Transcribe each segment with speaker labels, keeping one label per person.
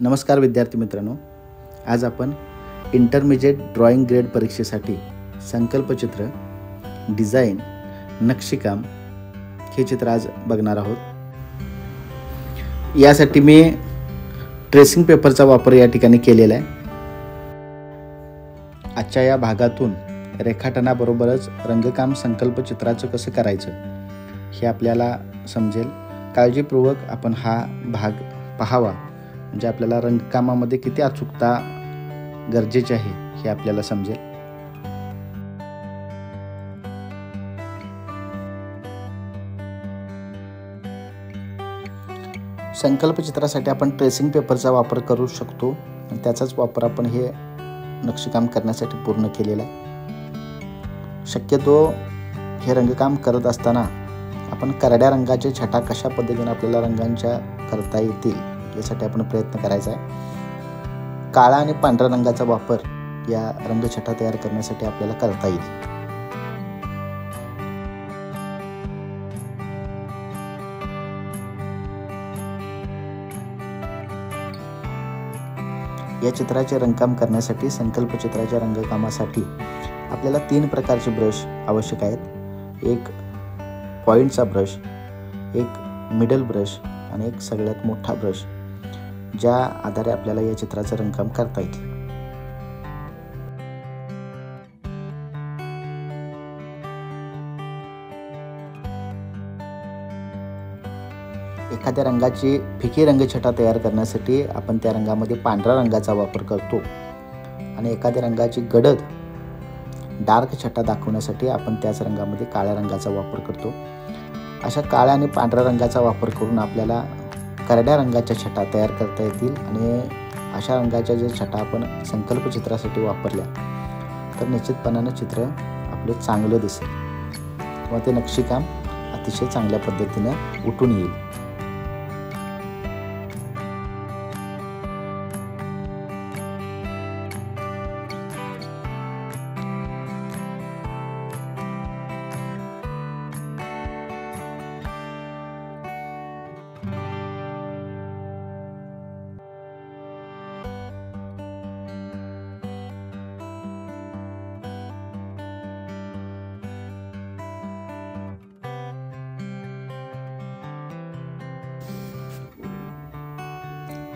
Speaker 1: नमस्कार विद्यार्थी मित्रांनो, आज आपण इंटरमिजिएट ड्रॉइंग ग्रेड परीक्षेसाठी संकल्पचित्र, डिझाईन, नक्षीकाम हे चित्र आज बघणार आहोत। यासाठी मी ट्रेसिंग पेपरचा वापर या ठिकाणी केलेला आहे। आजच्या या भागातून रेखाटनाबरोबरच रंगकाम संकल्पचित्राचं कसं करायचं हे आपल्याला समजेल। काळजीपूर्वक आपण हा भाग पाहावा, म्हणजे आपल्याला रंगकामामध्ये किती अचूकता गरजेची आहे हे आपल्याला समजेल। संकल्पचित्रासाठी आपण ट्रेसिंग पेपरचा वापर करू शकतो आणि त्याचाच वापर आपण हे नक्षीकाम करण्यासाठी पूर्ण केलेला आहे। शक्यतो हे रंगकाम करत असताना आपण करड्या रंगाचे छटा कशा पद्धतीने आपल्याला रंगांच्या करता येतील यासाठी आपण प्रयत्न करायचा आहे। काळा आणि पांढऱ्या रंगाचा वापर या रंगछटा तयार करण्यासाठी आपल्याला करता येईल। या चित्राचे रंगकाम करण्यासाठी संकल्पचित्राच्या रंगकामासाठी आपल्याला 3 प्रकारचे ब्रश आवश्यक आहेत। एक पॉइंटचा ब्रश, एक मिडल ब्रश आणि एक सगळ्यात मोठा ब्रश, ज्या आधारे आपल्याला या चित्राचं रंगकाम करता येईल। एखाद्या रंगाची फिकी रंगछटा तयार करण्यासाठी आपण त्या रंगामध्ये पांढऱ्या रंगाचा वापर करतो आणि एखाद्या रंगाची गडद डार्क छटा दाखवण्यासाठी आपण त्याच रंगामध्ये काळ्या रंगाचा वापर करतो। अशा काळ्या आणि पांढऱ्या रंगाचा वापर करून आपल्याला करड्या रंगाच्या छटा तयार करता येतील आणि अशा रंगाच्या ज्या छटा आपण संकल्पचित्रासाठी वापरल्या तर निश्चितपणाने चित्र आपले चांगलं दिसेल किंवा ते नक्षीकाम अतिशय चांगल्या पद्धतीने उठून येईल।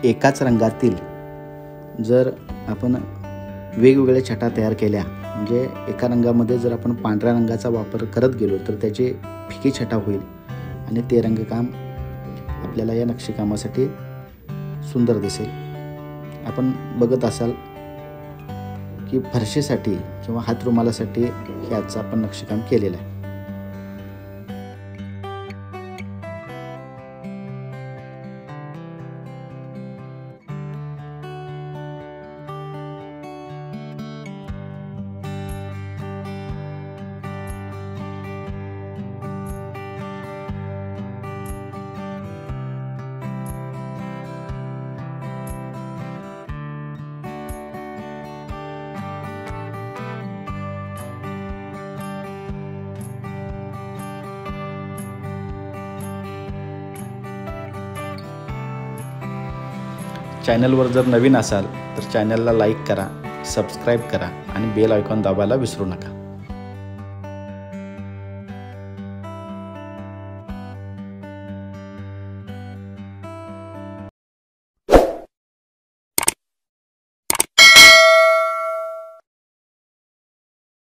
Speaker 1: एकाच रंगातील जर आपण वेगवेगळ्या छटा तयार केल्या, म्हणजे एका रंगामध्ये जर आपण पांढऱ्या रंगाचा वापर करत गेलो तर त्याची फिकी छटा होईल आणि ते रंगकाम आपल्याला या नक्षीकामासाठी सुंदर दिसेल। आपण बघत असाल की फरशीसाठी किंवा हातरुमालासाठी ह्याचं आपण नक्षीकाम केलेलं आहे। चॅनलवर जर नवीन असाल तर चॅनलला लाईक करा, सबस्क्राईब करा आणि बेल आयकॉन दाबायला विसरू नका।